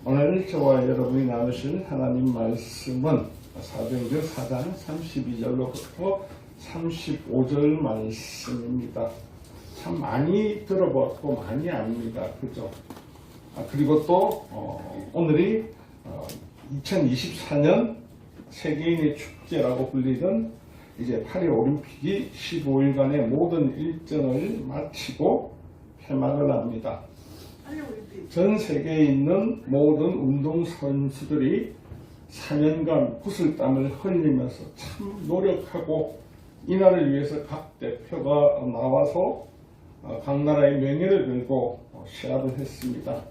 오늘 저와 여러분이 나누실 하나님 말씀은 사도행전 4장 32절로부터 35절 말씀입니다. 참 많이 들어봤고 많이 압니다. 그죠? 그리고 또 오늘이 2024년 세계인의 축제라고 불리던 이제 파리 올림픽이 15일간의 모든 일정을 마치고 폐막을 합니다. 전 세계에 있는 모든 운동선수들이 4년간 구슬땀을 흘리면서 참 노력하고 이 날을 위해서 각 대표가 나와서 각 나라의 명예를 걸고 시합을 했습니다.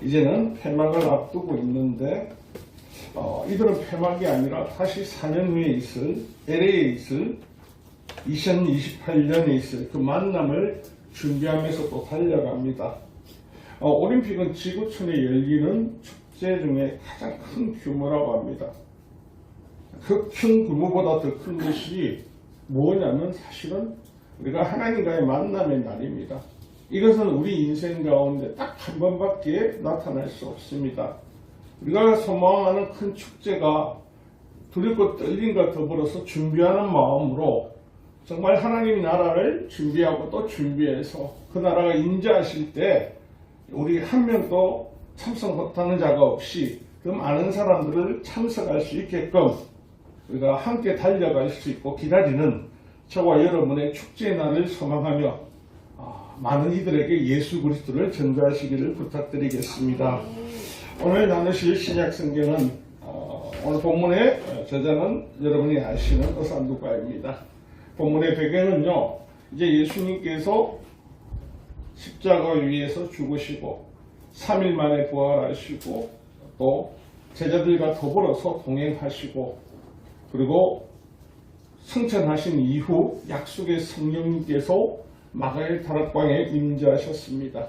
이제는 폐막을 앞두고 있는데 이들은 폐막이 아니라 다시 4년 후에 있을 LA에 있을 2028년에 있을 그 만남을 준비하면서 또 달려갑니다. 올림픽은 지구촌에 열리는 축제 중에 가장 큰 규모라고 합니다. 그 큰 규모보다 더 큰 것이 뭐냐면 사실은 우리가 하나님과의 만남의 날입니다. 이것은 우리 인생 가운데 딱 한 번밖에 나타날 수 없습니다. 우리가 소망하는 큰 축제가 두렵고 떨림과 더불어서 준비하는 마음으로 정말 하나님 나라를 준비하고 또 준비해서 그 나라가 임재하실 때 우리 한 명도 참석 못하는 자가 없이 그 많은 사람들을 참석할 수 있게끔 우리가 함께 달려갈 수 있고 기다리는 저와 여러분의 축제의 날을 소망하며 많은 이들에게 예수 그리스도를 전가하시기를 부탁드리겠습니다. 오늘 나누실 신약 성경은 오늘 본문의 저자는 여러분이 아시는 어산누가입니다. 본문의 배경은요, 이제 예수님께서 십자가 위에서 죽으시고 3일 만에 부활하시고 또 제자들과 더불어서 동행하시고 그리고 승천하신 이후 약속의 성령님께서 마가의 다락방에 임재하셨습니다.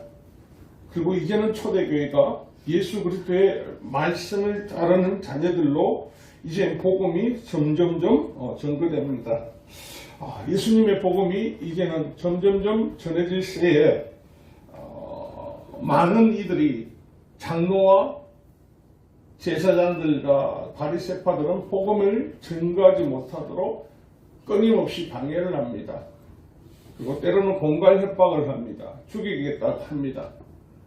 그리고 이제는 초대교회가 예수 그리스도의 말씀을 따르는 자녀들로 이제 복음이 점점점 전거됩니다. 예수님의 복음이 이제는 점점점 전해질 새에 많은 이들이 장로와 제사장들과 바리새파들은 복음을 전가하지 못하도록 끊임없이 방해를 합니다. 그리고 때로는 공갈 협박을 합니다. 죽이겠다고 합니다.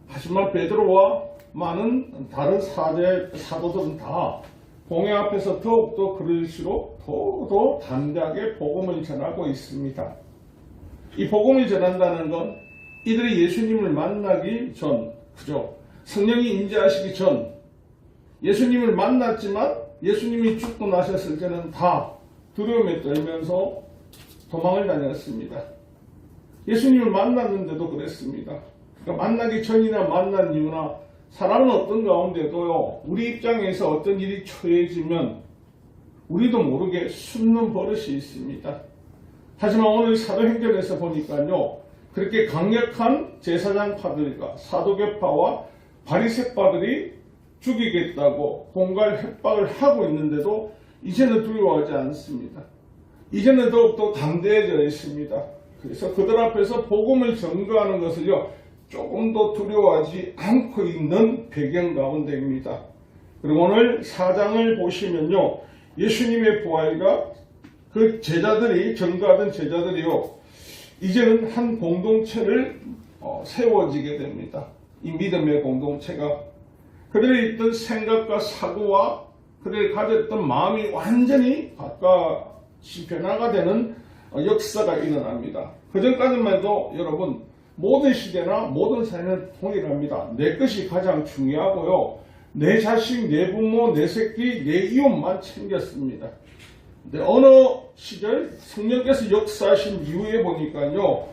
하지만 베드로와 많은 다른 사도들은 다 공회 앞에서 더욱더 그럴수록 더욱더 담대하게 복음을 전하고 있습니다. 이 복음을 전한다는 건 이들이 예수님을 만나기 전, 그죠? 성령이 임재하시기 전, 예수님을 만났지만 예수님이 죽고 나셨을 때는 다 두려움에 떨면서 도망을 다녔습니다. 예수님을 만났는데도 그랬습니다. 그러니까 만나기 전이나 만난 이유나 사람은 어떤 가운데도요, 우리 입장에서 어떤 일이 처해지면 우리도 모르게 숨는 버릇이 있습니다. 하지만 오늘 사도행전에서 보니까요, 그렇게 강력한 제사장파들과 사도계파와 바리새파들이 죽이겠다고 공갈 협박을 하고 있는데도 이제는 두려워하지 않습니다. 이제는 더욱더 담대해져 있습니다. 그래서 그들 앞에서 복음을 전가하는 것을요, 조금도 두려워하지 않고 있는 배경 가운데입니다. 그리고 오늘 4장을 보시면요, 예수님의 부활과 그 제자들이 전가하던 제자들이요, 이제는 한 공동체를 세워지게 됩니다. 이 믿음의 공동체가 그들이 있던 생각과 사고와 그들이 가졌던 마음이 완전히 바깥이 변화가 되는 역사가 일어납니다. 그전까지만 해도 여러분, 모든 시대나 모든 사회는 동일합니다. 내 것이 가장 중요하고요, 내 자식, 내 부모, 내 새끼, 내 이웃만 챙겼습니다. 근데 어느 시절 성령께서 역사하신 이후에 보니까요,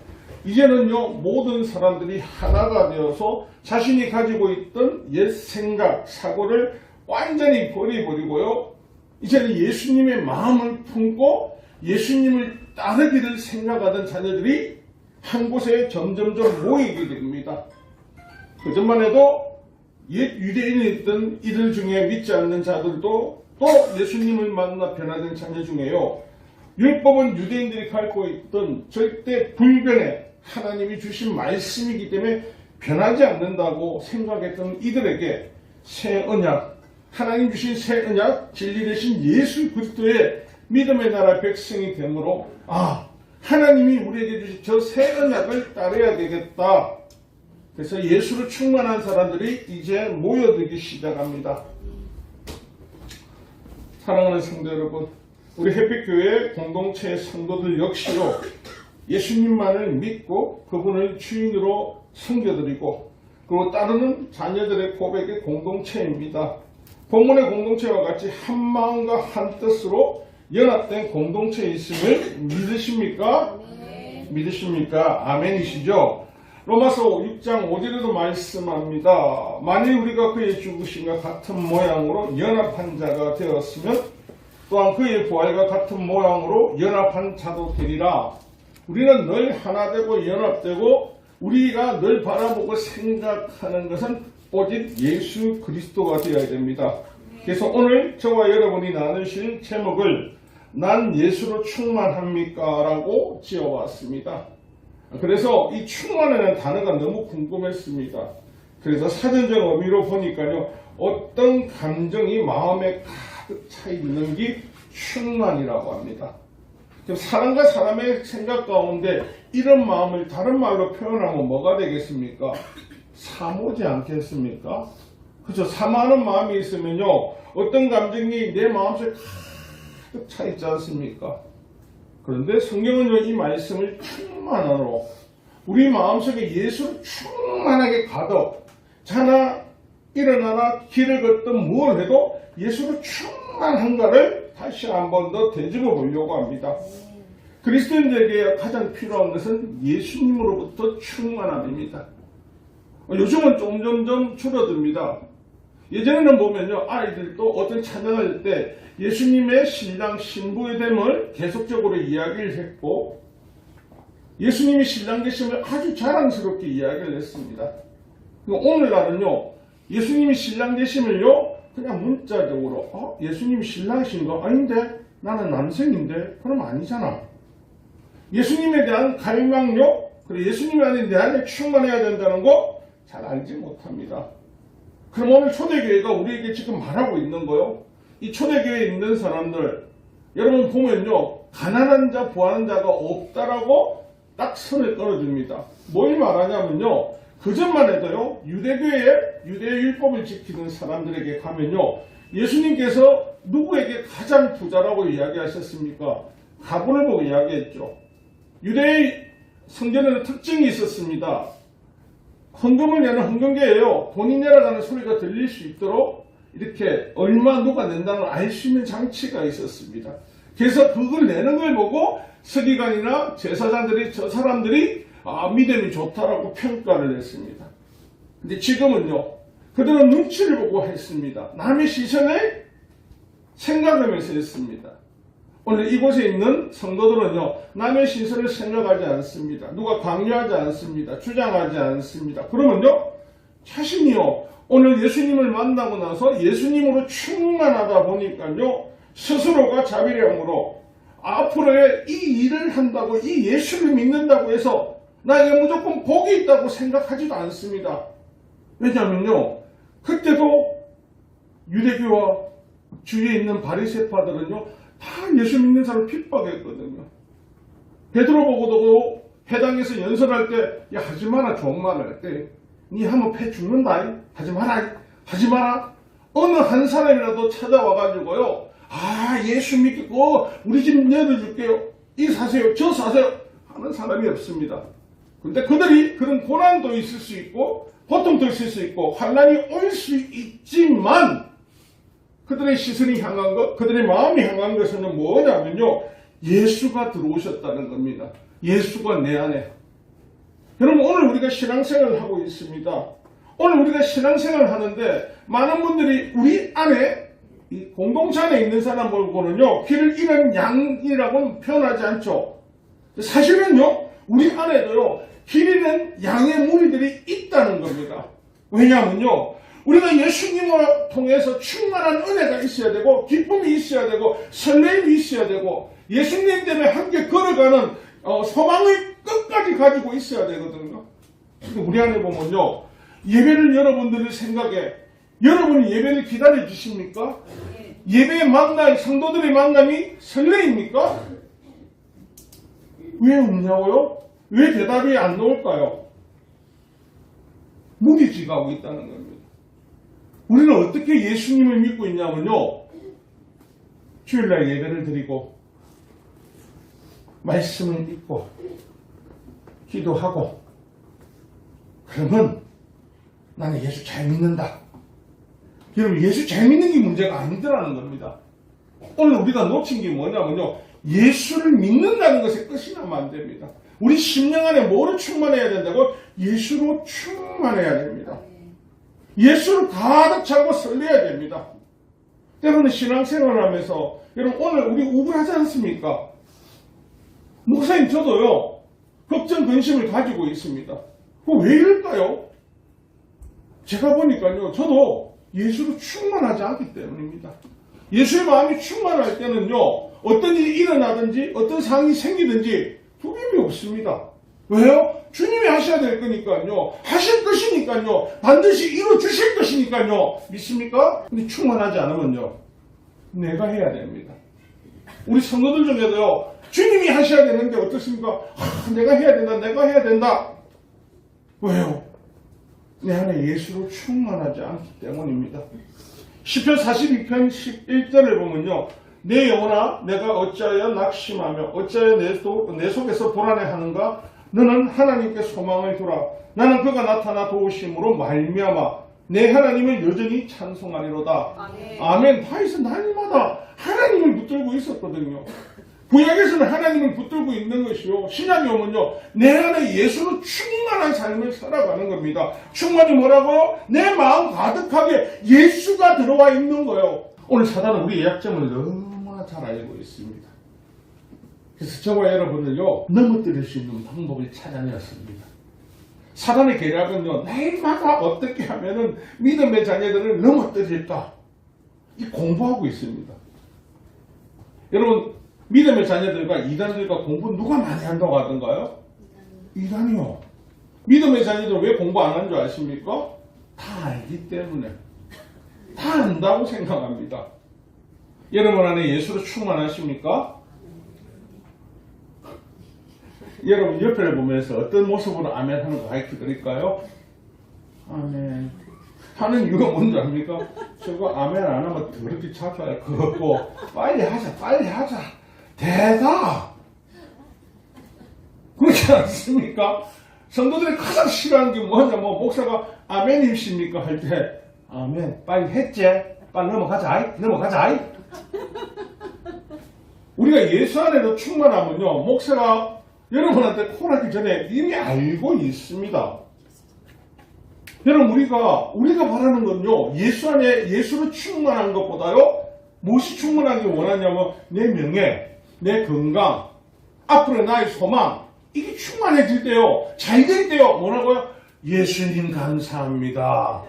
이제는요, 모든 사람들이 하나가 되어서 자신이 가지고 있던 옛 생각, 사고를 완전히 버려버리고요, 이제는 예수님의 마음을 품고 예수님을 따르기를 생각하던 자녀들이 한 곳에 점점점 모이게 됩니다. 그전만 해도 옛 유대인이 있던 이들 중에 믿지 않는 자들도 또 예수님을 만나 변화된 자녀 중에요, 율법은 유대인들이 갖고 있던 절대 불변의 하나님이 주신 말씀이기 때문에 변하지 않는다고 생각했던 이들에게 새 언약, 하나님 주신 새 언약, 진리 되신 예수 그리스도의 믿음의 나라 백성이 되므로 하나님이 우리에게 주신 저 새 언약을 따라야 되겠다. 그래서 예수로 충만한 사람들이 이제 모여들기 시작합니다. 사랑하는 성도 여러분, 우리 햇빛교회 공동체의 성도들 역시도 예수님만을 믿고 그분을 주인으로 섬겨드리고 그리고 따르는 자녀들의 고백의 공동체입니다. 본문의 공동체와 같이 한 마음과 한 뜻으로 연합된 공동체에 있음을 믿으십니까? 네. 믿으십니까? 아멘이시죠? 로마서 6장 5절에도 말씀합니다. 만일 우리가 그의 죽으심과 같은 모양으로 연합한 자가 되었으면 또한 그의 부활과 같은 모양으로 연합한 자도 되리라. 우리는 늘 하나 되고 연합되고 우리가 늘 바라보고 생각하는 것은 오직 예수 그리스도가 되어야 됩니다. 그래서 오늘 저와 여러분이 나누실 제목을 난 예수로 충만합니까? 라고 지어왔습니다. 그래서 이 충만이라는 단어가 너무 궁금했습니다. 그래서 사전적 의미로 보니까요, 어떤 감정이 마음에 가득 차 있는 게 충만이라고 합니다. 사람과 사람의 생각 가운데 이런 마음을 다른 말로 표현하면 뭐가 되겠습니까? 사모지 않겠습니까? 그렇죠. 사모하는 마음이 있으면요, 어떤 감정이 내 마음속에 가득 차 있지 않습니까? 그런데 성경은요, 이 말씀을 충만으로 우리 마음속에 예수를 충만하게 가득 자나 일어나나 길을 걷든 뭘 해도 예수로 충만한가를 다시 한 번 더 되짚어 보려고 합니다. 그리스도인들에게 가장 필요한 것은 예수님으로부터 충만함입니다. 요즘은 점점 줄어듭니다. 예전에는 보면요, 아이들도 어떤 찬양할 때 예수님의 신랑 신부의 됨을 계속적으로 이야기를 했고 예수님이 신랑 되심을 아주 자랑스럽게 이야기를 했습니다. 오늘날은요, 예수님이 신랑 되심을요, 그냥 문자적으로 예수님이 신랑이신가? 아닌데 나는 남성인데? 그럼 아니잖아. 예수님에 대한 갈망요, 그리고 예수님 안에 내 안에 충만해야 된다는 거 잘 알지 못합니다. 그럼 오늘 초대교회가 우리에게 지금 말하고 있는 거요, 이 초대교회에 있는 사람들 여러분 보면요, 가난한 자 부하는 자가 없다라고 딱 선을 끊어줍니다. 뭘 말하냐면요, 그전만 해도요, 유대교회 율법을 지키는 사람들에게 가면요, 예수님께서 누구에게 가장 부자라고 이야기하셨습니까? 가문을 보고 이야기했죠. 유대의 성전에는 특징이 있었습니다. 헌금을 내는 헌금계예요. 돈이 내려가는 소리가 들릴 수 있도록 이렇게 얼마 누가 낸다는 걸 알 수 있는 장치가 있었습니다. 그래서 그걸 내는 걸 보고 서기관이나 제사장들이 저 사람들이 믿음이 좋다라고 평가를 했습니다. 근데 지금은요, 그들은 눈치를 보고 했습니다. 남의 시선을 생각하면서 했습니다. 오늘 이곳에 있는 성도들은요, 남의 시선을 생각하지 않습니다. 누가 강요하지 않습니다. 주장하지 않습니다. 그러면요, 자신이요, 오늘 예수님을 만나고 나서 예수님으로 충만하다 보니까요, 스스로가 자비량으로 앞으로의 이 일을 한다고, 이 예수를 믿는다고 해서 나에게 무조건 복이 있다고 생각하지도 않습니다. 왜냐하면요, 그때도 유대교와 주위에 있는 바리새파들은요, 다 예수 믿는 사람을 핍박했거든요. 베드로 보고도 회당에서 연설할 때, 야, 하지 마라, 좋은 말 할 때. 니 하면 패 죽는다. 하지 마라. 하지 마라. 어느 한 사람이라도 찾아와가지고요, 예수 믿고 우리 집 내려줄게요. 이 사세요. 저 사세요. 하는 사람이 없습니다. 근데 그들이 그런 고난도 있을 수 있고 고통도 있을 수 있고 환난이 올 수 있지만 그들의 시선이 향한 것, 그들의 마음이 향한 것은 뭐냐면요, 예수가 들어오셨다는 겁니다. 예수가 내 안에. 여러분, 오늘 우리가 신앙생활을 하고 있습니다. 오늘 우리가 신앙생활을 하는데 많은 분들이 우리 안에, 이 공동체 안에 있는 사람 보고는요, 길을 잃은 양이라고는 표현하지 않죠. 사실은요, 우리 안에도요, 길 잃은 양의 무리들이 있다는 겁니다. 왜냐하면요, 우리가 예수님을 통해서 충만한 은혜가 있어야 되고 기쁨이 있어야 되고 설렘이 있어야 되고 예수님 때문에 함께 걸어가는 소망을 끝까지 가지고 있어야 되거든요. 우리 안에 보면요, 예배를 여러분들의 생각에 여러분이 예배를 기다려 주십니까? 예배의 만남, 성도들의 만남이 설레입니까? 왜 없냐고요? 왜 대답이 안 나올까요? 무기지가하고 있다는 겁니다. 우리는 어떻게 예수님을 믿고 있냐면요. 주일날 예배를 드리고 말씀을 읽고 기도하고 그러면 나는 예수 잘 믿는다. 여러분 예수 잘 믿는 게 문제가 아니더라는 겁니다. 오늘 우리가 놓친 게 뭐냐면요. 예수를 믿는다는 것에 끝이 나면 안 됩니다. 우리 심령 안에 뭐로 충만해야 된다고? 예수로 충만해야 됩니다. 예수를 가득 차고 설레야 됩니다. 때로는 신앙생활을 하면서 여러분 오늘 우리 우울하지 않습니까? 목사님 저도요. 걱정 근심을 가지고 있습니다. 왜 이럴까요? 제가 보니까요. 저도 예수로 충만하지 않기 때문입니다. 예수의 마음이 충만할 때는요. 어떤 일이 일어나든지 어떤 상황이 생기든지 두려움이 없습니다. 왜요? 주님이 하셔야 될 거니까요. 하실 것이니까요. 반드시 이루어 주실 것이니까요. 믿습니까? 근데 충만하지 않으면요. 내가 해야 됩니다. 우리 성도들 중에도요. 주님이 하셔야 되는데 어떻습니까? 내가 해야 된다. 내가 해야 된다. 왜요? 내 안에 예수로 충만하지 않기 때문입니다. 시편 42편 11절을 보면요. 내 영혼아 내가 어찌하여 낙심하며 어찌하여 내 속에서 불안해하는가? 너는 하나님께 소망을 두라. 나는 그가 나타나 도우심으로 말미암아 내 하나님을 여전히 찬송하리로다. 아멘. 아멘. 다윗은 날마다 하나님을 붙들고 있었거든요. 구약에서는 하나님을 붙들고 있는 것이요. 신약에 오면요. 내 안에 예수로 충만한 삶을 살아가는 겁니다. 충만이 뭐라고요? 내 마음 가득하게 예수가 들어와 있는 거예요. 오늘 사단은 우리의 약점을 너무나 잘 알고 있습니다. 그래서 저와 여러분을요. 넘어뜨릴 수 있는 방법을 찾아내었습니다. 사단의 계략은요. 날마다 어떻게 하면은 믿음의 자녀들을 넘어뜨릴까? 이 공부하고 있습니다. 여러분 믿음의 자녀들과 이단들과 공부 누가 많이 한다고 하던가요? 이단이요. 믿음의 자녀들 왜 공부 안 하는 줄 아십니까? 다 알기 때문에. 다 안다고 생각합니다. 여러분 안에 예수로 충만하십니까? 여러분 옆에를 보면서 어떤 모습으로 아멘 하는 거 가르쳐 드릴까요? 아멘. 하는 이유가 뭔지 압니까? 저거 아멘 안 하면 더럽게 잡아야 그렇고 빨리 하자 빨리 하자 대답 그렇지 않습니까? 성도들이 가장 싫어하는 게 뭐냐 목사가 아멘이십니까 할 때 아멘 빨리 했지 빨리 넘어가자 우리가 예수 안에도 충만하면요 목사가 여러분한테 콜하기 전에 이미 알고 있습니다. 여러분 우리가 바라는 건요 예수 안에 예수로 충만한 것보다요 무엇이 충만하게 원하냐면 내 명예, 내 건강, 앞으로 나의 소망 이게 충만해질 때요 잘 될 때요 뭐라고요? 예수님 감사합니다.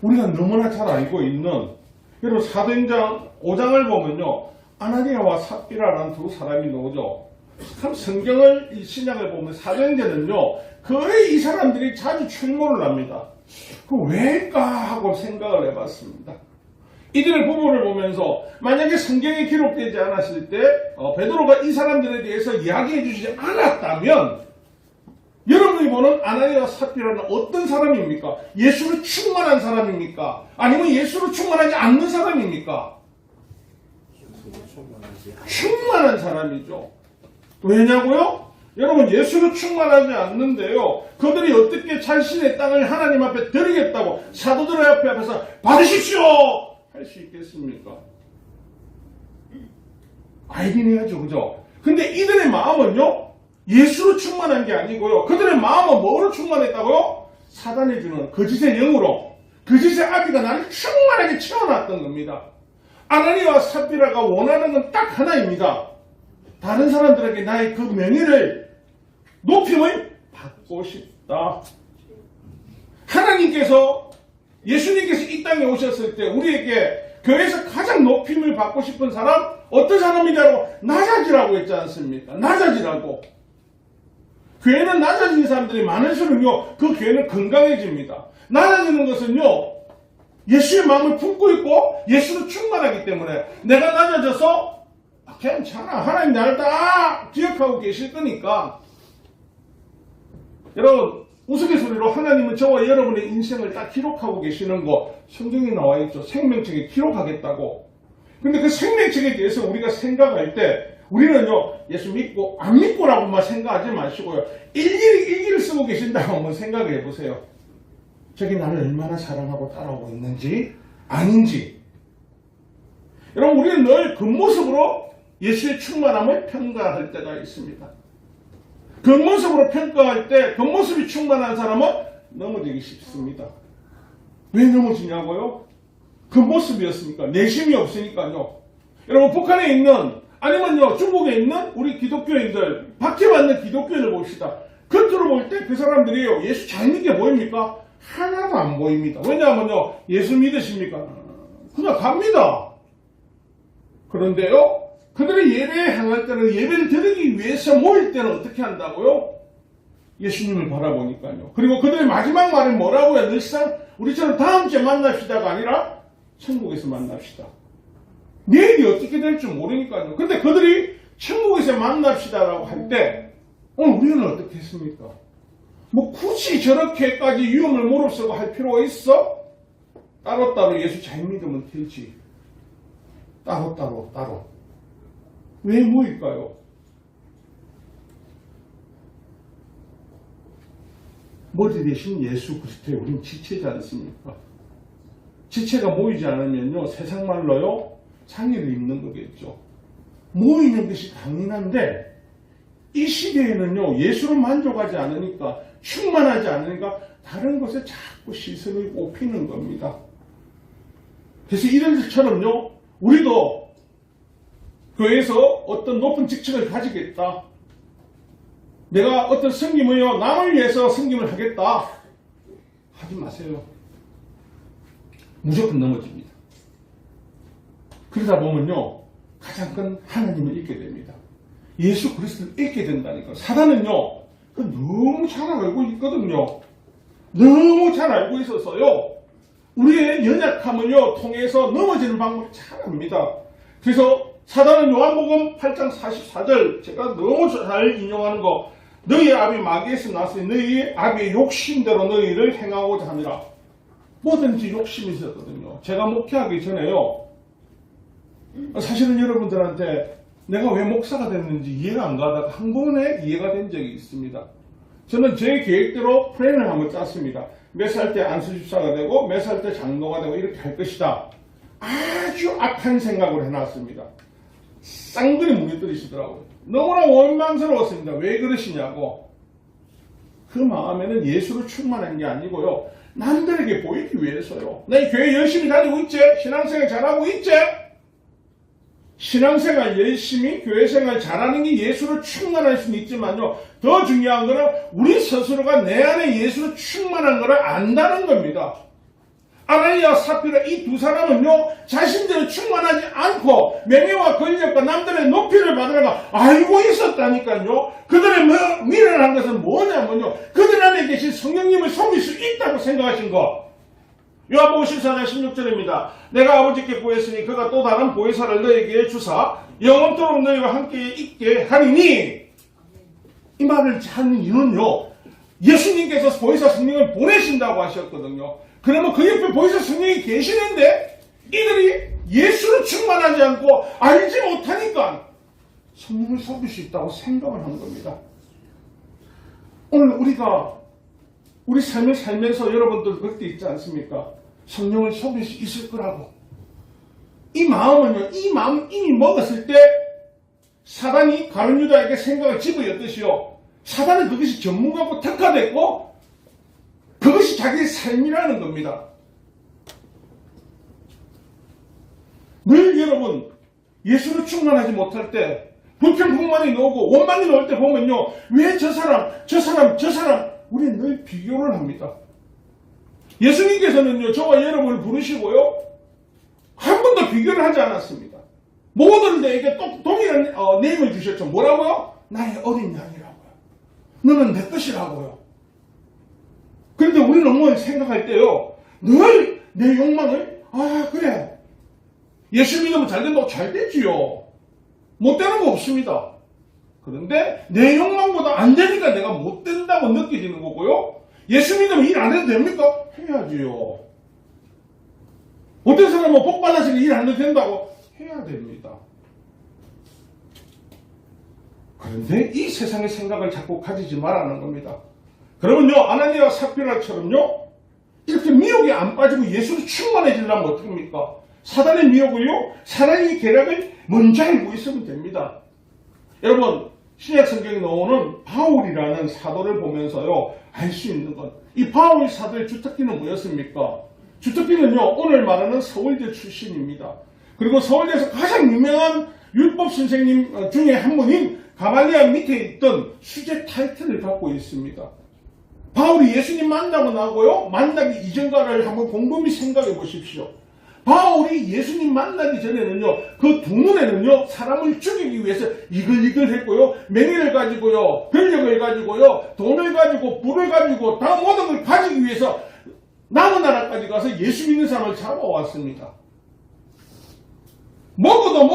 우리가 너무나 잘 알고 있는 여러분 사도행전 5장을 보면요 아나니아와 삽비라라는 두 사람이 나오죠. 참 성경을 이 신약을 보면 사도행전은요 거의 이 사람들이 자주 출몰을 합니다. 그 왜일까 하고 생각을 해봤습니다. 이들의 부모를 보면서 만약에 성경에 기록되지 않았을 때 베드로가 이 사람들에 대해서 이야기해 주시지 않았다면 여러분이 보는 아나니아와 삽비라는 어떤 사람입니까? 예수로 충만한 사람입니까? 아니면 예수로 충만하지 않는 사람입니까? 충만한 사람이죠. 왜냐고요? 여러분 예수로 충만하지 않는데요. 그들이 어떻게 자신의 땅을 하나님 앞에 드리겠다고 사도들의 앞에서 받으십시오! 할 수 있겠습니까? 알긴 해야죠. 그죠? 근데 이들의 마음은요. 예수로 충만한 게 아니고요. 그들의 마음은 뭐로 충만했다고요? 사단이 주는 거짓의 영으로 거짓의 아비가 나를 충만하게 채워놨던 겁니다. 아나니아와 삽비라가 원하는 건 딱 하나입니다. 다른 사람들에게 나의 그 명예를 높임을 받고 싶다. 하나님께서 예수님께서 이 땅에 오셨을 때 우리에게 교회에서 가장 높임을 받고 싶은 사람 어떤 사람이냐고 낮아지라고 했지 않습니까? 낮아지라고. 교회는 낮아진 사람들이 많을수록요, 그 교회는 건강해집니다. 낮아지는 것은요, 예수의 마음을 품고 있고 예수로 충만하기 때문에 내가 낮아져서 괜찮아, 하나님 나를 다 기억하고 계실 거니까. 여러분, 우스갯소리로 하나님은 저와 여러분의 인생을 다 기록하고 계시는 거 성경에 나와 있죠. 생명책에 기록하겠다고. 근데 그 생명책에 대해서 우리가 생각할 때 우리는요, 예수 믿고 안 믿고라고만 생각하지 마시고요, 일기를 쓰고 계신다고 한번 생각해 보세요. 저기 나를 얼마나 사랑하고 따라오고 있는지 아닌지. 여러분, 우리는 늘 겉모습으로 예수의 충만함을 평가할 때가 있습니다. 겉모습으로 평가할 때 겉모습이 충만한 사람은 넘어지기 쉽습니다. 왜 넘어지냐고요? 겉모습이었으니까, 내심이 없으니까요. 여러분, 북한에 있는, 아니면요 중국에 있는 우리 기독교인들, 박해받는 기독교인을 봅시다. 겉으로 볼 때 그 사람들이요, 예수 잘 믿게 보입니까? 하나도 안 보입니다. 왜냐하면요, 예수 믿으십니까? 그냥 갑니다. 그런데요, 그들이 예배에 향할 때는, 예배를 드리기 위해서 모일 때는 어떻게 한다고요? 예수님을 바라보니까요. 그리고 그들의 마지막 말은 뭐라고요? 늘상 우리처럼 다음 주에 만납시다가 아니라 천국에서 만납시다. 내일이 어떻게 될지 모르니까요. 근데 그들이 천국에서 만납시다라고 할 때 우리는 어떻게 했습니까? 뭐 굳이 저렇게까지 위험을 무릅쓰고 할 필요가 있어? 따로따로 예수 잘 믿으면 되지. 따로. 왜 모일까요? 머리 대신 예수 그리스도에 우린 지체지 않습니까? 지체가 모이지 않으면요, 세상 말로요, 상의를 입는 거겠죠. 모이는 것이 당연한데 이 시대에는요, 예수로 만족하지 않으니까, 충만하지 않으니까 다른 것에 자꾸 시선이 꼽히는 겁니다. 그래서 이런 것처럼요, 우리도 교회에서 어떤 높은 직책을 가지겠다, 내가 어떤 섬김을요, 남을 위해서 섬김을 하겠다, 하지 마세요. 무조건 넘어집니다. 그러다 보면요, 가장 큰 하나님을 잊게 됩니다. 예수 그리스도를 잊게 된다니까. 사단은요, 너무 잘 알고 있거든요. 너무 잘 알고 있어서요, 우리의 연약함을요 통해서 넘어지는 방법을 잘 압니다. 그래서 사단은 요한복음 8장 44절, 제가 너무 잘 인용하는 거, 너희 아비 마귀에서 나왔으니 너희 아비의 욕심대로 너희를 행하고자 하니라. 뭐든지 욕심이 있었거든요. 제가 목회하기 전에요, 사실은 여러분들한테 내가 왜 목사가 됐는지 이해가 안 가다가 한 번에 이해가 된 적이 있습니다. 저는 제 계획대로 플랜을 한번 짰습니다. 몇 살 때 안수집사가 되고 몇 살 때 장로가 되고 이렇게 할 것이다. 아주 악한 생각을 해놨습니다. 쌍둥이 무너뜨리시더라고요. 너무나 원망스러웠습니다. 왜 그러시냐고. 그 마음에는 예수로 충만한 게 아니고요, 남들에게 보이기 위해서요. 내 교회 열심히 다니고 있지? 신앙생활 잘하고 있지? 신앙생활 열심히 교회생활 잘하는 게 예수로 충만할 수는 있지만요, 더 중요한 거는 우리 스스로가 내 안에 예수로 충만한 것을 안다는 겁니다. 아나니아와 사피라, 이 두 사람은요, 자신들은 충만하지 않고 명예와 권력과 남들의 높이를 받으려고 알고 있었다니까요. 그들의 미련한 것은 뭐냐면요, 그들 안에 계신 성령님을 속일 수 있다고 생각하신 거. 요한복음 14장 16절입니다. 내가 아버지께 구했으니 그가 또 다른 보혜사를 너에게 주사 영원토록 너희와 함께 있게 하리니. 이 말을 하는 이유는요, 예수님께서 보혜사 성령을 보내신다고 하셨거든요. 그러면 그 옆에 보혜사 성령이 계시는데 이들이 예수를 충만하지 않고 알지 못하니까 성령을 속일 수 있다고 생각을 한 겁니다. 오늘 우리가 우리 삶을 살면서 여러분들 그럴 때 있지 않습니까? 성령을 속일 수 있을 거라고. 이 마음은요, 이 마음 이미 먹었을 때 사단이 가룟 유다에게 생각을 집어였듯이요, 사단은 그것이 전문가고 특화됐고 그것이 자기의 삶이라는 겁니다. 늘 여러분, 예수로 충만하지 못할 때 불평불만이 나오고 원망이 나올 때 보면요, 왜 저 사람 우리는 늘 비교를 합니다. 예수님께서는요, 저와 여러분을 부르시고요, 한 번도 비교를 하지 않았습니다. 모든 데에게 동일한 네임을 주셨죠. 뭐라고요? 나의 어린 양이라고요. 너는 내 것이라고요. 그런데 우리는 뭐 생각할 때요, 늘 내 욕망을, 그래, 예수 믿으면 잘 된다고 잘 되지요. 못 되는 거 없습니다. 그런데 내 욕망보다 안 되니까 내가 못 된다고 느껴지는 거고요. 예수 믿으면 일 안 해도 됩니까? 해야지요. 어떤 사람은 복 받아서 일 안 해도 된다고 해야 됩니다. 그런데 이 세상의 생각을 자꾸 가지지 말라는 겁니다. 그러면요, 아나니아와 삽비라처럼요, 이렇게 미혹에 안 빠지고 예수로 충만해지려면 어떻게 합니까? 사단의 미혹을요, 사단의 계략을 먼저 알고 있으면 됩니다. 여러분, 신약 성경에 나오는 바울이라는 사도를 보면서요, 알 수 있는 것. 이 바울 사도의 주특기는 뭐였습니까? 주특기는요, 오늘 말하는 서울대 출신입니다. 그리고 서울대에서 가장 유명한 율법 선생님 중에 한 분인 가말리아 밑에 있던 수재 타이틀을 갖고 있습니다. 바울이 예수님 만나고 나고요, 만나기 이전과를 한번 곰곰이 생각해 보십시오. 바울이 예수님 만나기 전에는요, 그 두 눈에는요, 사람을 죽이기 위해서 이글 했고요, 명예를 가지고요, 권력을 가지고요, 돈을 가지고, 부를 가지고, 다 모든 걸 가지기 위해서 남은 나라까지 가서 예수 믿는 사람을 잡아왔습니다. 먹어도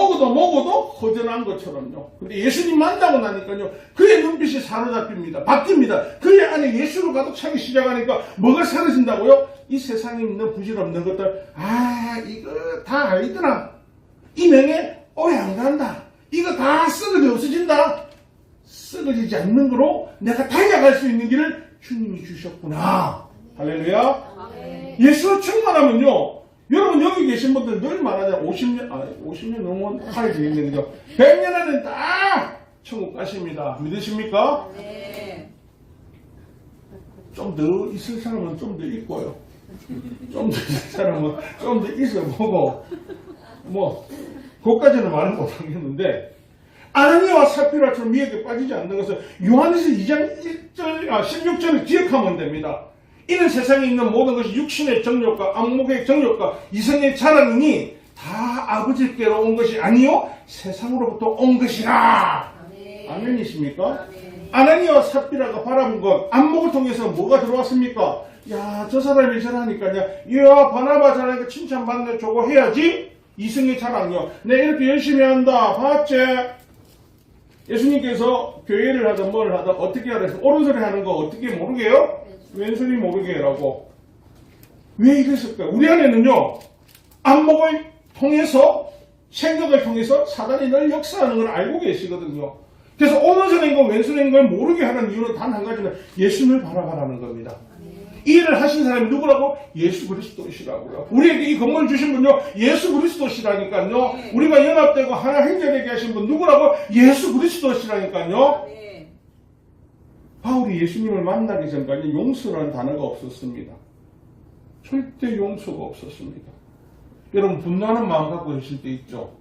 허전한 것처럼요. 근데 예수님 만나고 나니까요, 그의 눈빛이 사로잡힙니다. 바뀝니다. 그의 안에 예수로 가득 차기 시작하니까 뭐가 사라진다고요? 이 세상에 있는 부질없는 것들, 이거 다 알더라. 이 명예 오래 안 간다. 이거 다 썩어져 없어진다. 썩어지지 않는 거로 내가 달려갈 수 있는 길을 주님이 주셨구나. 할렐루야. 예수로 충만하면요, 여러분 여기 계신 분들 늘 말하잖아요. 50년 넘은 팔이 되겠네, 그죠? 100년 안에 딱 천국 가십니다. 믿으십니까? 네. 좀 더 있을 사람은 좀 더 있고요. 좀 더 있을 사람은 좀 더 있어보고, 그것까지는 말은 못하겠는데, 아나니아와 삽비라처럼 미혹에 빠지지 않는 것은 요한에서 2장 16절을 기억하면 됩니다. 이는 세상에 있는 모든 것이 육신의 정욕과 안목의 정욕과 이성의 자랑이니 다 아버지께로 온 것이 아니요 세상으로부터 온 것이라. 아멘이십니까? 아나니아와 삽비라가 바라본 것, 안목을 통해서 뭐가 들어왔습니까? 야, 저 사람이 저러니까요, 이야, 바나바 잘하니까 칭찬받네, 저거 해야지. 이성의 자랑이요. 내가 이렇게 열심히 한다, 봤지? 예수님께서 교회를 하든 뭘 하든 어떻게 하라 해서 옳은 소리 하는 거 어떻게 모르게 해요? 왼소리 모르게 해라고. 왜 이랬을까요? 우리 안에는요, 안목을 통해서, 생각을 통해서 사단이 늘 역사하는 걸 알고 계시거든요. 그래서 오른손인 거 왼손인 걸 모르게 하는 이유는 단 한 가지는 예수를 바라봐라는 겁니다. 이 일을 하신 사람이 누구라고? 예수 그리스도시라고요. 우리에게 이 건물 주신 분요, 예수 그리스도시라니까요. 우리가 연합되고 하나 행자되게 하신 분 누구라고? 예수 그리스도시라니까요. 바울이 예수님을 만나기 전까지 용서라는 단어가 없었습니다. 절대 용서가 없었습니다. 여러분, 분노하는 마음 갖고 계실 때 있죠?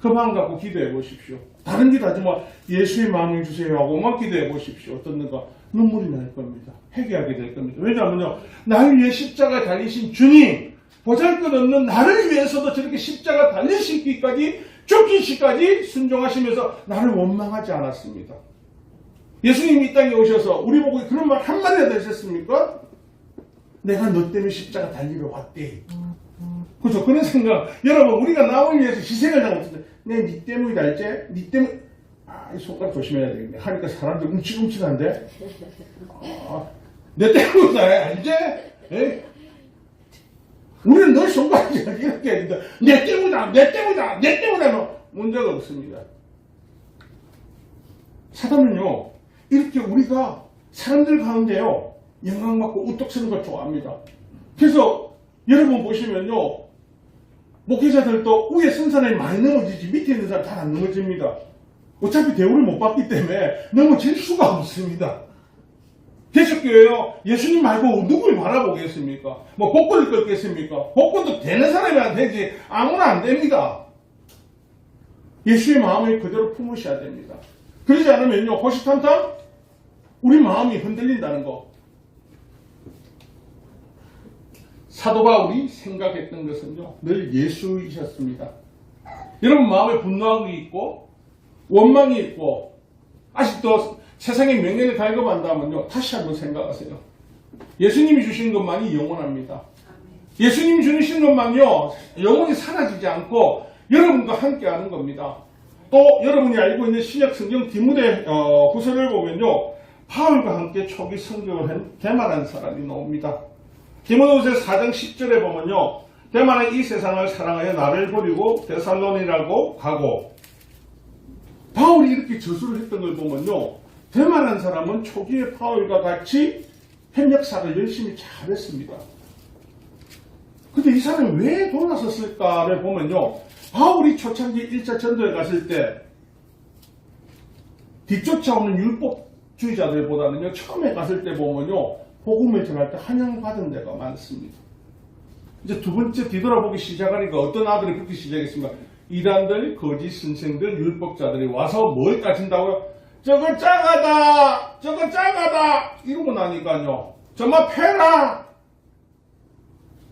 그 마음 갖고 기도해 보십시오. 다른 길 하지 마. 예수의 마음을 주세요 하고만 기도해 보십시오. 어떻는가? 눈물이 날 겁니다. 회개하게 될 겁니다. 왜냐하면요, 나를 위해 십자가 달리신 주님, 보잘것없는 나를 위해서도 저렇게 십자가 달리시기까지, 죽기시까지 순종하시면서 나를 원망하지 않았습니다. 예수님이 이 땅에 오셔서 우리 보고 그런 말 한마디라도 하셨습니까? 내가 너 때문에 십자가 달리러 왔대. 그렇죠? 그런 생각. 여러분, 우리가 남을 위해서 희생을 당했는데, 내가 니 때문이다, 알지? 니 때문에, 이 손가락 조심해야 되겠네. 하니까 사람들 움찔움찔한데? 내 때문이다, 알지? 에? 우리는 늘 손가락이 이렇게 해야 된다. 내 때문이다. 문제가 없습니다. 사단은요, 이렇게 우리가 사람들 가운데요, 영광받고 우뚝 서는 걸 좋아합니다. 그래서 여러분 보시면요, 목회자들도 위에 선 사람이 많이 넘어지지 밑에 있는 사람 잘 안 넘어집니다. 어차피 대우를 못 받기 때문에 넘어질 수가 없습니다. 개척교회요, 예수님 말고 누굴 바라보겠습니까? 복권을 끌겠습니까? 복권도 되는 사람이 안 되지 아무나 안 됩니다. 예수의 마음을 그대로 품으셔야 됩니다. 그러지 않으면요, 호시탐탐 우리 마음이 흔들린다는 거. 사도 바울이 생각했던 것은요, 늘 예수이셨습니다. 여러분 마음에 분노함이 있고 원망이 있고 아직도 세상에 명예를 갈급한다면요, 다시 한번 생각하세요. 예수님이 주신 것만이 영원합니다. 예수님이 주신 것만요, 영원히 사라지지 않고 여러분과 함께 하는 겁니다. 또 여러분이 알고 있는 신약 성경 디모데 후서를 보면요, 바울과 함께 초기 성경을 한 대만한 사람이 나옵니다. 디모데후서 4장 10절에 보면요, 대만은 이 세상을 사랑하여 나를 버리고 데살로니라고 가고, 바울이 이렇게 저수를 했던 걸 보면요, 대만한 사람은 초기에 바울과 같이 협력사를 열심히 잘했습니다. 근데 이 사람이 왜 돌아섰을까를 보면요, 바울이 초창기 1차 전도에 갔을 때 뒤쫓아오는 율법주의자들보다는요, 처음에 갔을 때 보면요, 복음을 전할 때 환영받은 데가 많습니다. 이제 두 번째 뒤돌아보기 시작하니까 어떤 아들이 그렇게 시작했습니까? 이단들, 거짓 선생들, 율법자들이 와서 뭘 따진다고요? 저거 작아다! 저거 작아다! 이러고 나니까요, 정말 패라!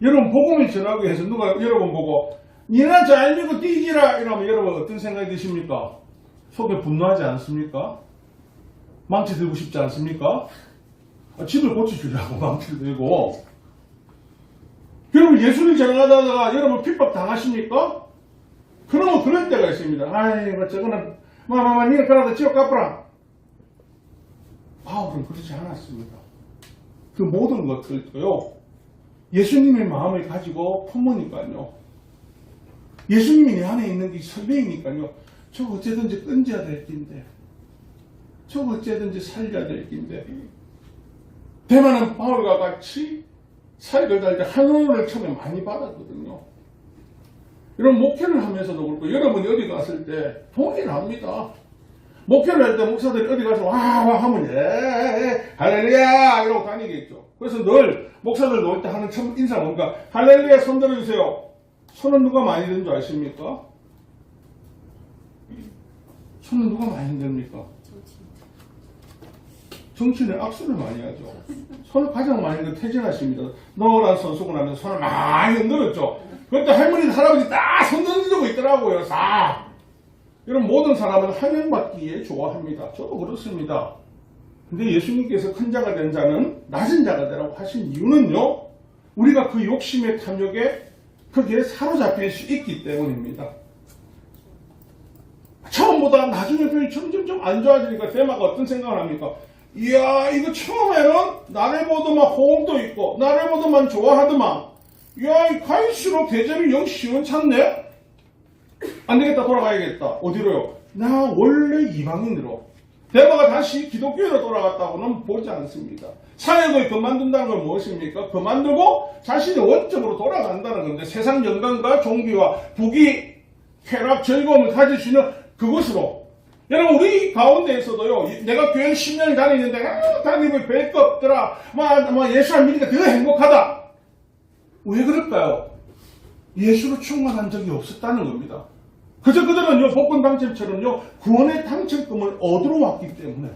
여러분, 복음을 전하기 위해서 누가 여러분 보고 니나 잘 믿고 뒤지라! 이러면 여러분 어떤 생각이 드십니까? 속에 분노하지 않습니까? 망치 들고 싶지 않습니까? 집을 고쳐주려고 망치를 들고. 여러분, 예수를 전하다가 여러분 핍박 당하십니까? 그러면 그럴 때가 있습니다. 아이고, 저거는 니가 그러다 지옥 가보라. 바울은 그렇지 않았습니다. 그 모든 것들도요, 예수님의 마음을 가지고 품으니까요, 예수님이 내 안에 있는 게 설레이니까요, 저거 어째든지 끊져야 될 긴데, 저거 어째든지 살려야 될 긴데, 대만은 바울과 같이 사역을 할 때 환호를 처음에 많이 받았거든요. 이런 목회를 하면서도 그렇고, 여러분이 어디 갔을 때 동일합니다. 목회를 할 때 목사들이 어디 가서 와 하면 할렐루야 이러고 다니겠죠. 그래서 늘 목사들 놓을 때 하는 첫 인사가 뭔가, 할렐루야 손 들어주세요. 손은 누가 많이 드는 줄 아십니까? 손은 누가 많이 흔듭니까? 정치인은 악수를 많이 하죠. 손을 가장 많이 흔든 태진하십니다. 노란 손 쓰고 나면 손을 많이 흔들었죠. 그때 할머니, 할아버지 다 손 흔들고 있더라고요. 싹. 이런 모든 사람은 환영받기에 좋아합니다. 저도 그렇습니다. 근데 예수님께서 큰 자가 된 자는 낮은 자가 되라고 하신 이유는요, 우리가 그 욕심의 탐욕에 거기에 사로잡힐 수 있기 때문입니다. 처음보다 나중에 별이 점점 안 좋아지니까 대마가 어떤 생각을 합니까? 이야, 이거 처음에는 나를 보더만 호응도 있고 나를 보더만 좋아하더만, 이야, 갈수록 대접이 영 시원찮네? 안 되겠다, 돌아가야겠다. 어디로요? 나 원래 이방인으로. 대마가 다시 기독교로 돌아갔다고는 보지 않습니다. 사역을 그만둔다는 건 무엇입니까? 그만두고 자신의 원점으로 돌아간다는 건데, 세상 영광과 종기와 부귀, 쾌락, 즐거움을 가질 수 있는 그곳으로. 여러분, 우리 가운데에서도요, 내가 교회 10년 다니는데, 다니면 뵐 거 없더라. 예수 안 믿으니까 더 행복하다. 왜 그럴까요? 예수로 충만한 적이 없었다는 겁니다. 그저 그들은요, 복권 당첨처럼요, 구원의 당첨금을 얻으러 왔기 때문에.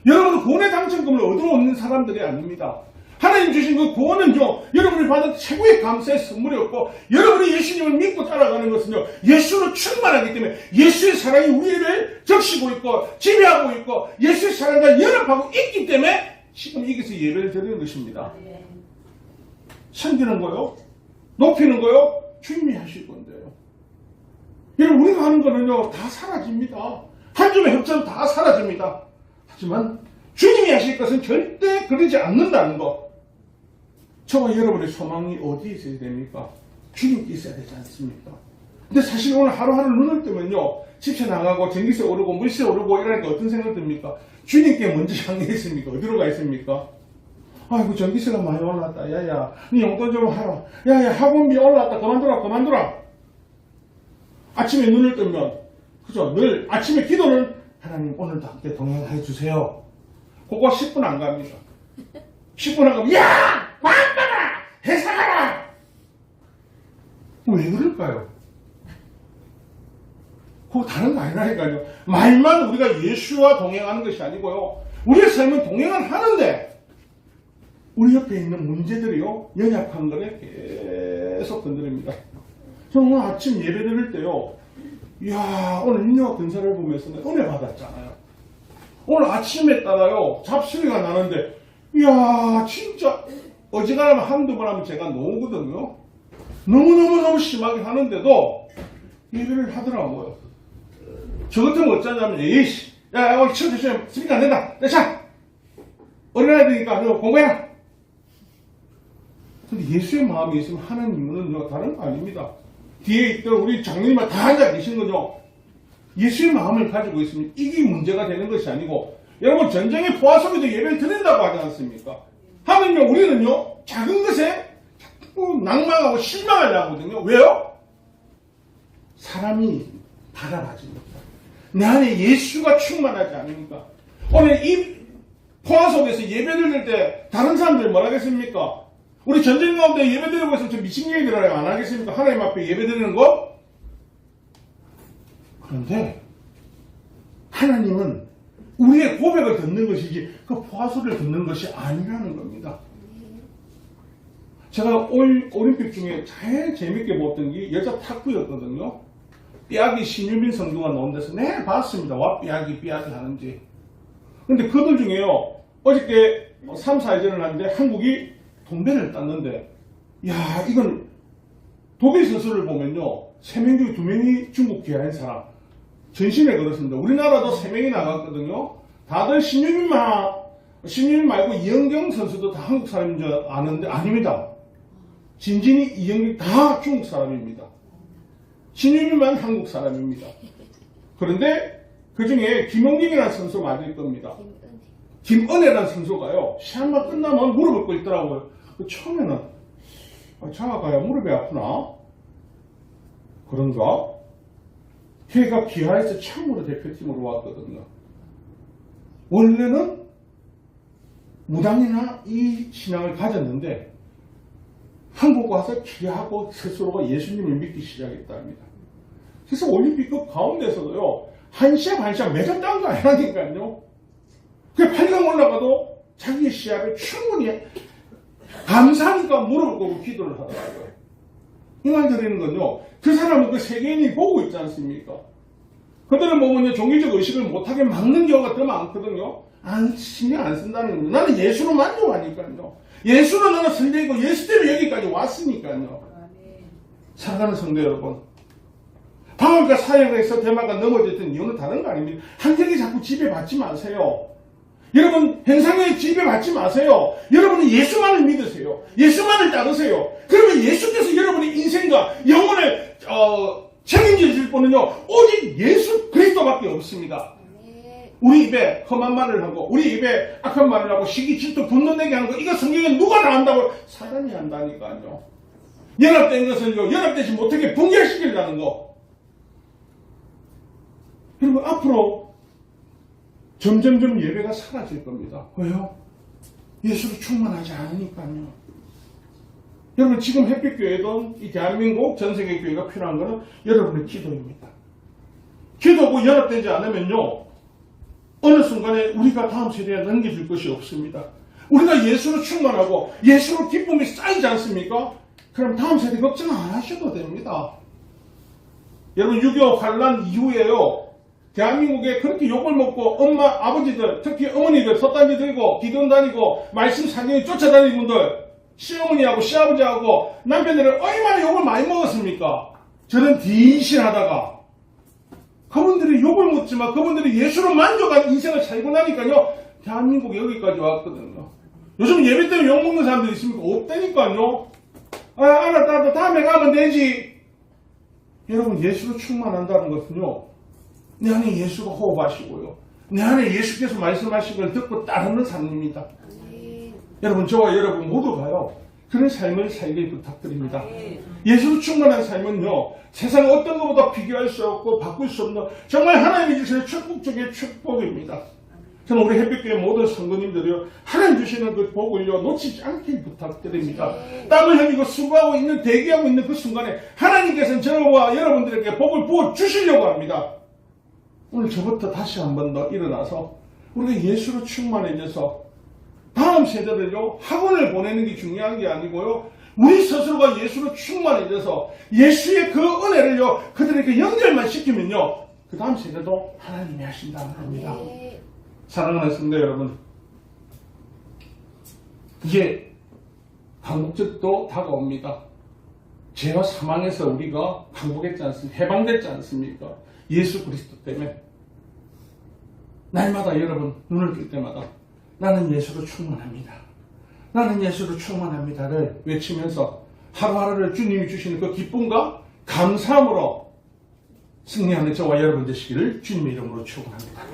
여러분은 구원의 당첨금을 얻으러 오는 사람들이 아닙니다. 하나님 주신 그 구원은요, 여러분이 받은 최고의 감사의 선물이었고, 여러분이 예수님을 믿고 따라가는 것은요, 예수로 충만하기 때문에 예수의 사랑이 우리를 적시고 있고, 지배하고 있고, 예수의 사랑과 연합하고 있기 때문에 지금 여기서 예배를 드리는 것입니다. 섬기는 거요, 높이는 거요, 주님이 하실 건데요. 여러분, 우리가 하는 거는요, 다 사라집니다. 한 줌의 흑점 다 사라집니다. 하지만 주님이 하실 것은 절대 그러지 않는다는 것. 저와 여러분의 소망이 어디에 있어야 됩니까? 주님께 있어야 되지 않습니까? 근데 사실 오늘 하루하루 눈을 뜨면요, 집세 나가고 전기세 오르고 물세 오르고 이러니까 어떤 생각 듭니까? 주님께 먼저 향해 있습니까? 어디로 가 있습니까? 아이고, 전기세가 많이 올랐다. 야야, 니 용돈 좀 하라. 야야, 학원비 올랐다. 그만둬라. 아침에 눈을 뜨면, 그죠? 늘 아침에 기도는 하나님 오늘도 함께 동행해 주세요. 그거 10분 안 갑니다. 10분 안 가면, 야! 광박아! 해상하라! 왜 그럴까요? 그거 다른 거 아니라니까요. 말만 우리가 예수와 동행하는 것이 아니고요, 우리의 삶은 동행을 하는데, 우리 옆에 있는 문제들이요, 연약한 거를 계속 건드립니다. 저는 오늘 아침 예배 드릴 때요, 이야, 오늘 인류와 근사를 보면서 은혜 받았잖아요. 오늘 아침에 따라요 잡소리가 나는데 이야 진짜 어지간하면 한두 번 하면 제가 노거든요. 너무너무 심하게 하는데도 예배를 하더라고요. 저 같으면 어쩌냐면 에이씨 야 오늘 치워 주시면 쓰니까 안 된다. 자 어린아이들이니까 너 공부해라. 근데 예수의 마음이 있으면 하나님은 다른 거 아닙니다. 뒤에 있던 우리 장로님만 다 앉아 계신 거죠. 예수의 마음을 가지고 있으면 이게 문제가 되는 것이 아니고 여러분 전쟁의 포화 속에도 예배를 드린다고 하지 않습니까? 하면요 우리는요 작은 것에 자꾸 낭망하고 실망하려 하거든요. 왜요? 사람이 바라봐집니다. 내 안에 예수가 충만하지 않으니까. 오늘 이 포화 속에서 예배를 드릴 때 다른 사람들이 뭐라 하겠습니까? 우리 전쟁 가운데 예배 드리고 있으면 좀 미친 얘기를 안 하겠습니까? 하나님 앞에 예배 드리는 거? 그런데 하나님은 우리의 고백을 듣는 것이지 그 포화소리를 듣는 것이 아니라는 겁니다. 제가 올 올림픽 중에 제일 재밌게 봤던 게 여자 탁구였거든요. 삐약이 신유민 선수가 나온 데서 네 봤습니다. 와 삐약이 하는지. 근데 그들 중에요 어저께 3, 4회전을 하는데 한국이 동메달을 땄는데 야 이건 독일 선수를 보면요 3명 중에 2명이 중국 기아인 사람 전신에 걸었습니다. 우리나라도 3명이 나갔거든요. 다들 신유민 말고 이영경 선수도 다 한국 사람인 줄 아는데 아닙니다. 진진이 이영경 다 중국 사람입니다. 신유민만 한국 사람입니다. 그런데 그 중에 김원김이라는 선수 맞을 겁니다. 김은혜라는 선수가요 시합만 끝나면 무릎을 꿇더라고요. 처음에는 자가야 무릎이 아프나? 그런가? 걔가 기아에서 처음으로 대표팀으로 왔거든요. 원래는 무당이나 이 신앙을 가졌는데 한국 와서 기아하고 스스로가 예수님을 믿기 시작했답니다. 그래서 올림픽급 가운데서도요 한 시합 매점 딴 거 아니라니까요. 그 8강 올라가도 자기의 시합에 충분히 감사하니까 무릎을 꿇고 기도를 하더라고요. 이 말 드리는 건요, 그 사람은 그 세계인이 보고 있지 않습니까? 그들은 보면 종교적 의식을 못하게 막는 경우가 더 많거든요. 신경 안 쓴다는 거예요. 나는 예수로 만족하니까요. 예수로 나는 선대이고 예수 때문에 여기까지 왔으니까요. 사랑하는 성도 여러분, 방언과 사역에서 대마가 넘어졌던 이유는 다른 거 아닙니다. 한경이 자꾸 지배받지 마세요. 여러분 행상에 지배받지 마세요. 여러분은 예수만을 믿으세요. 예수만을 따르세요. 그러면 예수께서 여러분의 인생과 영혼을 책임질 분은요 오직 예수 그리스도밖에 없습니다. 우리 입에 험한 말을 하고 우리 입에 악한 말을 하고 시기 질투 분노내게 하는 거 이거 성경에 누가 다 한다고? 사단이 한다니까요. 연합된 것을요 연합되지 못하게 붕괴시키려는 거. 여러분 앞으로 점점점 예배가 사라질 겁니다. 왜요? 예수로 충만하지 않으니까요. 여러분 지금 햇빛교회든 이 대한민국 전세계 교회가 필요한 것은 여러분의 기도입니다. 기도하고 연합되지 않으면요 어느 순간에 우리가 다음 세대에 넘겨줄 것이 없습니다. 우리가 예수로 충만하고 예수로 기쁨이 쌓이지 않습니까? 그럼 다음 세대 걱정 안 하셔도 됩니다. 여러분 6.25 환란 이후에요 대한민국에 그렇게 욕을 먹고 엄마, 아버지들, 특히 어머니들 솥단지 들고 기도원 다니고 말씀 사경에 쫓아다니는 분들 시어머니하고 시아버지하고 남편들은 얼마나 욕을 많이 먹었습니까? 저는 뒤신하다가 그분들이 욕을 먹지만 그분들이 예수로 만족한 인생을 살고 나니까요 대한민국이 여기까지 왔거든요. 요즘 예배 때문에 욕 먹는 사람들 있습니까? 없다니까요. 알았다 다음에 가면 되지. 여러분 예수로 충만한다는 것은요 내 안에 예수가 호흡하시고요. 내 안에 예수께서 말씀하신 걸 듣고 따르는 삶입니다. 여러분 저와 여러분 모두가요. 그런 삶을 살길 부탁드립니다. 예수로 충만한 삶은요. 세상 어떤 것보다 비교할 수 없고 바꿀 수 없는 정말 하나님이 주시는 축복 중의 축복입니다. 저는 우리 햇빛교회 모든 성도님들이요. 하나님 주시는 그 복을요. 놓치지 않길 부탁드립니다. 땀을 흘리고 수고하고 있는 대기하고 있는 그 순간에 하나님께서는 저와 여러분들에게 복을 부어주시려고 합니다. 오늘 저부터 다시 한 번 더 일어나서 우리가 예수로 충만해져서 다음 세대를요 학원을 보내는 게 중요한 게 아니고요 우리 스스로가 예수로 충만해져서 예수의 그 은혜를요 그들에게 연결만 시키면요 그 다음 세대도 하나님이 하신다는 겁니다. 사랑하는 성도 여러분, 이제 강복절도 다가옵니다. 죄와 사망에서 우리가 강복했지 않습니까? 해방됐지 않습니까? 예수 그리스도 때문에. 날마다 여러분 눈을 뜰 때마다 나는 예수로 충만합니다. 나는 예수로 충만합니다를 외치면서 하루하루를 주님이 주시는 그 기쁨과 감사함으로 승리하는 저와 여러분 되시기를 주님의 이름으로 축원합니다.